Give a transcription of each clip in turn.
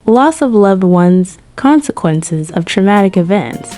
loss of loved ones, consequences of traumatic events.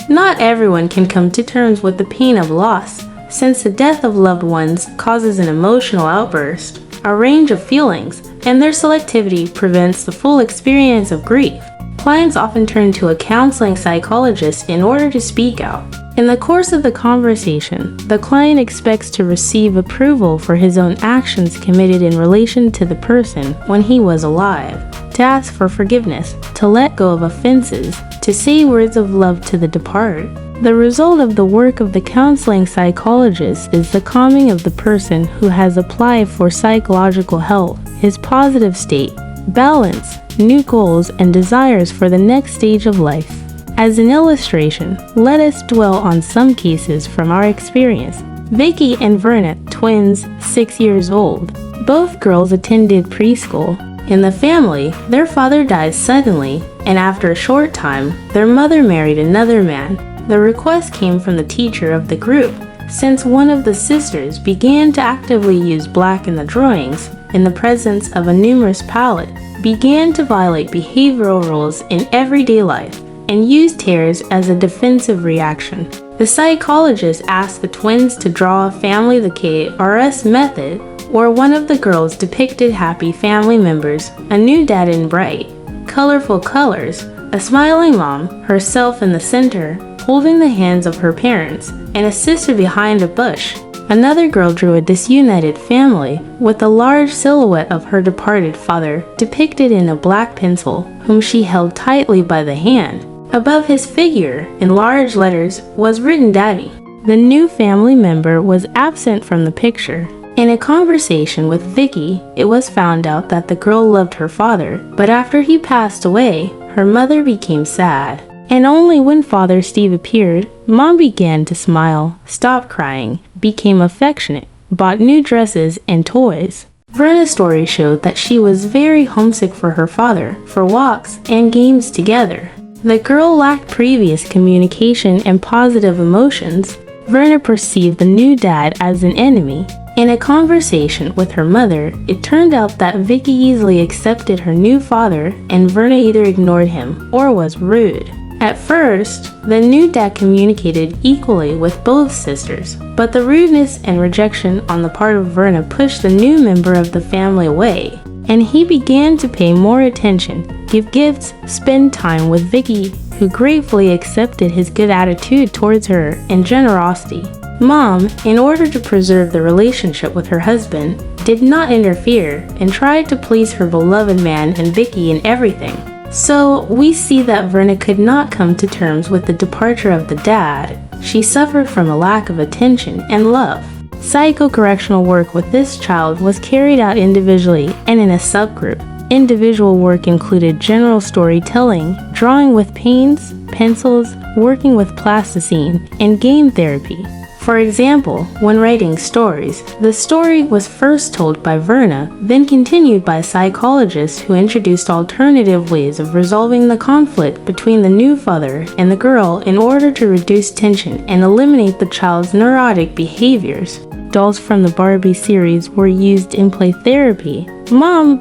Not everyone can come to terms with the pain of loss, since the death of loved ones causes an emotional outburst, a range of feelings, and their selectivity prevents the full experience of grief. Clients often turn to a counseling psychologist in order to speak out. In the course of the conversation, the client expects to receive approval for his own actions committed in relation to the person when he was alive, to ask for forgiveness, to let go of offenses, to say words of love to the departed. The result of the work of the counseling psychologist is the calming of the person who has applied for psychological health, his positive state, balance, new goals, and desires for the next stage of life. As an illustration, let us dwell on some cases from our experience. Vicky and Verna, twins, 6 years old. Both girls attended preschool. In the family, their father died suddenly, and after a short time, their mother married another man. The request came from the teacher of the group, since one of the sisters began to actively use black in the drawings, in the presence of a numerous palette, began to violate behavioral rules in everyday life, and used tears as a defensive reaction. The psychologist asked the twins to draw a family the KRS method, where one of the girls depicted happy family members, a new dad in bright, colorful colors, a smiling mom, herself in the center, holding the hands of her parents, and a sister behind a bush. Another girl drew a disunited family, with a large silhouette of her departed father depicted in a black pencil, whom she held tightly by the hand. Above his figure, in large letters, was written Daddy. The new family member was absent from the picture. In a conversation with Vicky, it was found out that the girl loved her father, but after he passed away, her mother became sad. And only when Father Steve appeared, Mom began to smile, stopped crying, became affectionate, bought new dresses and toys. Verna's story showed that she was very homesick for her father, for walks and games together. The girl lacked previous communication and positive emotions. Verna perceived the new dad as an enemy. In a conversation with her mother, it turned out that Vicky easily accepted her new father, and Verna either ignored him or was rude. At first, the new dad communicated equally with both sisters, but the rudeness and rejection on the part of Verna pushed the new member of the family away, and he began to pay more attention, give gifts, spend time with Vicky, who gratefully accepted his good attitude towards her and generosity. Mom, in order to preserve the relationship with her husband, did not interfere and tried to please her beloved man and Vicky in everything. So, we see that Verna could not come to terms with the departure of the dad. She suffered from a lack of attention and love. Psychocorrectional work with this child was carried out individually and in a subgroup. Individual work included general storytelling, drawing with paints, pencils, working with plasticine, and game therapy. For example, when writing stories, the story was first told by Verna, then continued by psychologists who introduced alternative ways of resolving the conflict between the new father and the girl in order to reduce tension and eliminate the child's neurotic behaviors. Dolls from the Barbie series were used in play therapy. Mom,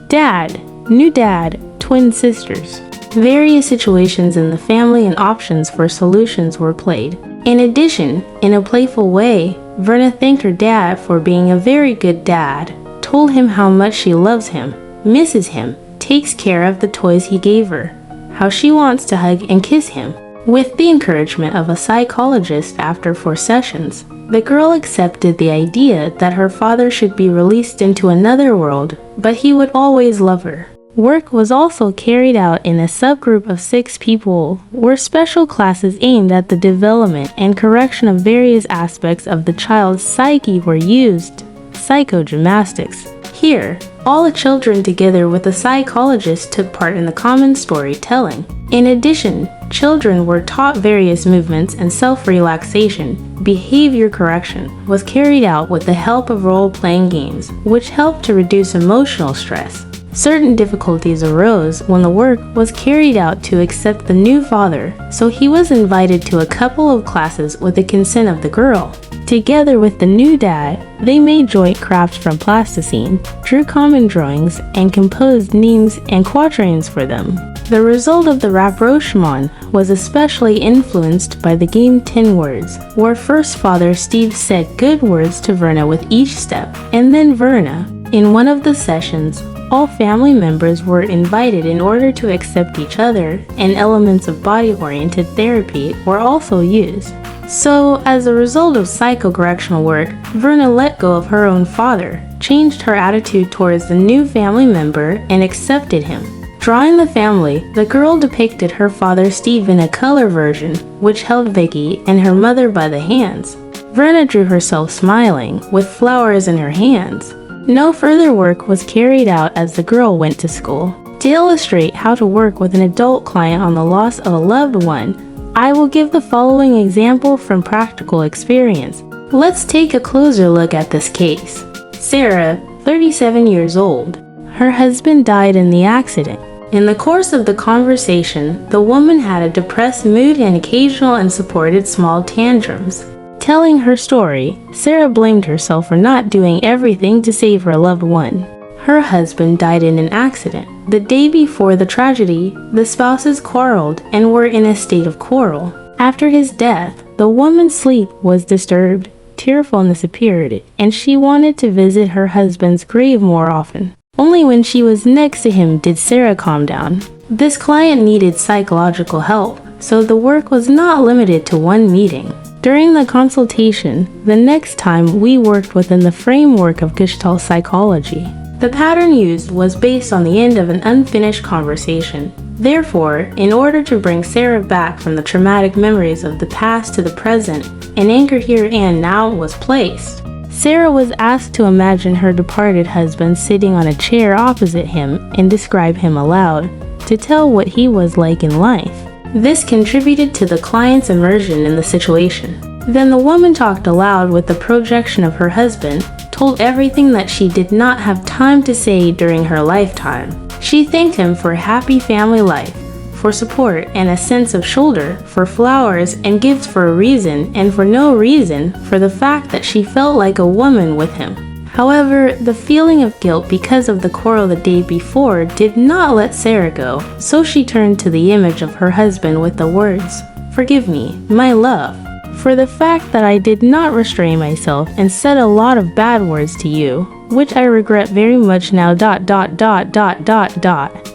Dad, new dad, twin sisters. Various situations in the family and options for solutions were played. In addition, in a playful way, Verna thanked her dad for being a very good dad, told him how much she loves him, misses him, takes care of the toys he gave her, how she wants to hug and kiss him. With the encouragement of a psychologist after 4 sessions, the girl accepted the idea that her father should be released into another world, but he would always love her. Work was also carried out in a subgroup of 6 people, where special classes aimed at the development and correction of various aspects of the child's psyche were used. Psychogymnastics. Here, all the children together with a psychologist took part in the common storytelling. In addition, children were taught various movements and self-relaxation. Behavior correction was carried out with the help of role-playing games, which helped to reduce emotional stress. Certain difficulties arose when the work was carried out to accept the new father, so he was invited to a couple of classes with the consent of the girl. Together with the new dad, they made joint crafts from plasticine, drew common drawings, and composed names and quatrains for them. The result of the rapprochement was especially influenced by the game 10 Words, where first father Steve said good words to Verna with each step, and then Verna. In one of the sessions, all family members were invited in order to accept each other, and elements of body-oriented therapy were also used. So, as a result of psychocorrectional work, Verna let go of her own father, changed her attitude towards the new family member, and accepted him. Drawing the family, the girl depicted her father Steve in a color version, which held Vicky and her mother by the hands. Verna drew herself smiling, with flowers in her hands. No further work was carried out as the girl went to school. To illustrate how to work with an adult client on the loss of a loved one, I will give the following example from practical experience. Let's take a closer look at this case. Sarah, 37 years old. Her husband died in the accident. In the course of the conversation, the woman had a depressed mood and occasional unsupported small tantrums. Telling her story, Sarah blamed herself for not doing everything to save her loved one. Her husband died in an accident. The day before the tragedy, the spouses quarreled and were in a state of quarrel. After his death, the woman's sleep was disturbed, tearfulness appeared, and she wanted to visit her husband's grave more often. Only when she was next to him did Sarah calm down. This client needed psychological help, so the work was not limited to one meeting. During the consultation, the next time we worked within the framework of Gestalt psychology. The pattern used was based on the end of an unfinished conversation. Therefore, in order to bring Sarah back from the traumatic memories of the past to the present, an anchor here and now was placed. Sarah was asked to imagine her departed husband sitting on a chair opposite him and describe him aloud, to tell what he was like in life. This contributed to the client's immersion in the situation. Then the woman talked aloud with the projection of her husband, told everything that she did not have time to say during her lifetime. She thanked him for a happy family life, for support and a sense of shoulder, for flowers and gifts for a reason and for no reason, for the fact that she felt like a woman with him. However, the feeling of guilt because of the quarrel the day before did not let Sarah go, so she turned to the image of her husband with the words, "Forgive me, my love, for the fact that I did not restrain myself and said a lot of bad words to you, which I regret very much now.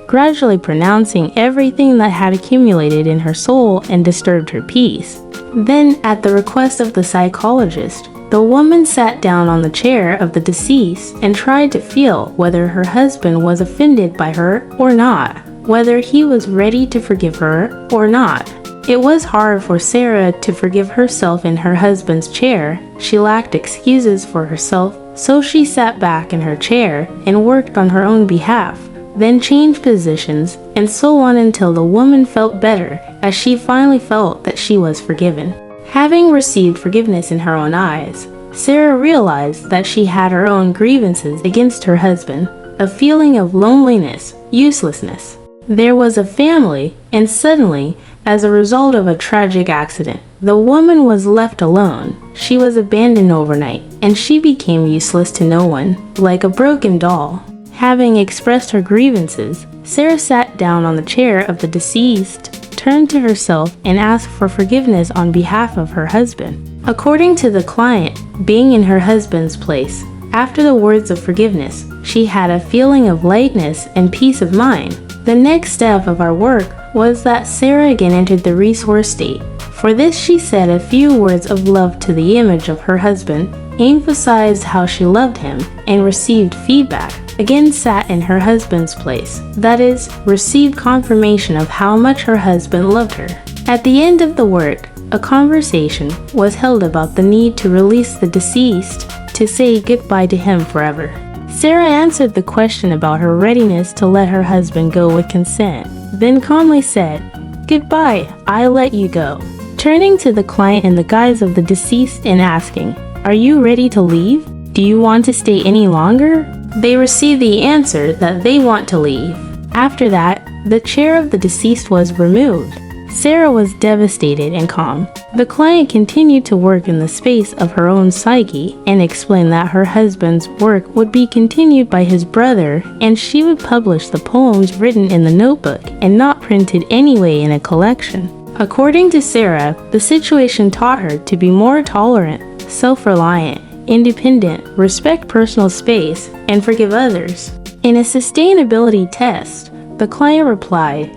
Gradually pronouncing everything that had accumulated in her soul and disturbed her peace. Then, at the request of the psychologist, the woman sat down on the chair of the deceased and tried to feel whether her husband was offended by her or not, whether he was ready to forgive her or not. It was hard for Sarah to forgive herself in her husband's chair. She lacked excuses for herself, so she sat back in her chair and worked on her own behalf, then changed positions, and so on until the woman felt better, as she finally felt that she was forgiven. Having received forgiveness in her own eyes, Sarah realized that she had her own grievances against her husband, a feeling of loneliness, uselessness. There was a family, and suddenly, as a result of a tragic accident, the woman was left alone. She was abandoned overnight, and she became useless to no one, like a broken doll. Having expressed her grievances, Sarah sat down on the chair of the deceased, turned to herself, and asked for forgiveness on behalf of her husband. According to the client, being in her husband's place, after the words of forgiveness, she had a feeling of lightness and peace of mind. The next step of our work was that Sarah again entered the resource state. For this, she said a few words of love to the image of her husband, emphasized how she loved him, and received feedback. Again sat in her husband's place, that is, received confirmation of how much her husband loved her. At the end of the work, a conversation was held about the need to release the deceased, to say goodbye to him forever. Sarah answered the question about her readiness to let her husband go with consent, then calmly said, "Goodbye, I let you go." Turning to the client in the guise of the deceased and asking, "Are you ready to leave? Do you want to stay any longer?" They received the answer that they want to leave. After that, the chair of the deceased was removed. Sarah was devastated and calm. The client continued to work in the space of her own psyche and explained that her husband's work would be continued by his brother, and she would publish the poems written in the notebook and not printed anyway in a collection. According to Sarah, the situation taught her to be more tolerant, self-reliant, independent, respect personal space, and forgive others. In a sustainability test, the client replied,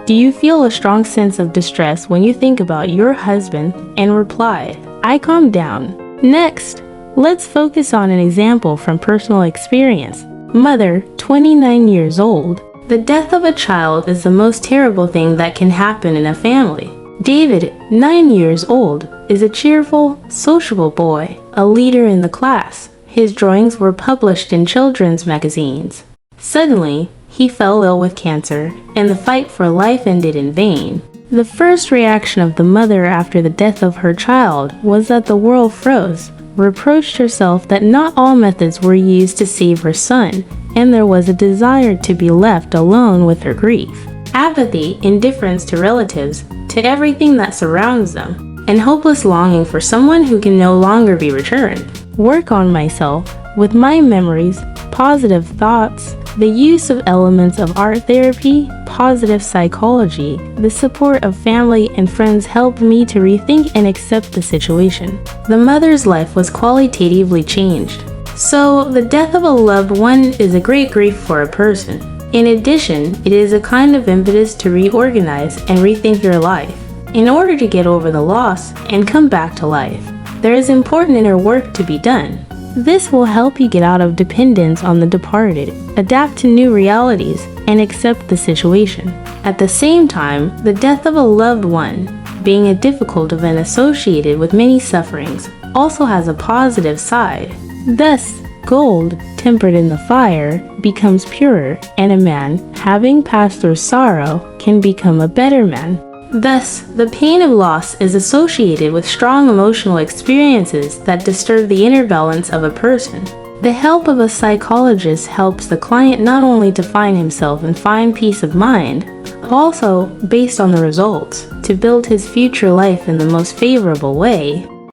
"Do you feel a strong sense of distress when you think about your husband?" and replied, "I calmed down." Next, let's focus on an example from personal experience. Mother, 29 years old. The death of a child is the most terrible thing that can happen in a family. David, 9 years old, is a cheerful, sociable boy, a leader in the class. His drawings were published in children's magazines. Suddenly, he fell ill with cancer, and the fight for life ended in vain. The first reaction of the mother after the death of her child was that the world froze, reproached herself that not all methods were used to save her son, and there was a desire to be left alone with her grief. Apathy, indifference to relatives, to everything that surrounds them, and hopeless longing for someone who can no longer be returned. Work on myself with my memories, positive thoughts, the use of elements of art therapy, positive psychology, the support of family and friends helped me to rethink and accept the situation. The mother's life was qualitatively changed. So, the death of a loved one is a great grief for a person. In addition, it is a kind of impetus to reorganize and rethink your life. In order to get over the loss and come back to life, there is important inner work to be done. This will help you get out of dependence on the departed, adapt to new realities, and accept the situation. At the same time, the death of a loved one, being a difficult event associated with many sufferings, also has a positive side. Thus, gold, tempered in the fire, becomes purer, and a man, having passed through sorrow, can become a better man. Thus, the pain of loss is associated with strong emotional experiences that disturb the inner balance of a person. The help of a psychologist helps the client not only to find himself and find peace of mind, but also, based on the results, to build his future life in the most favorable way.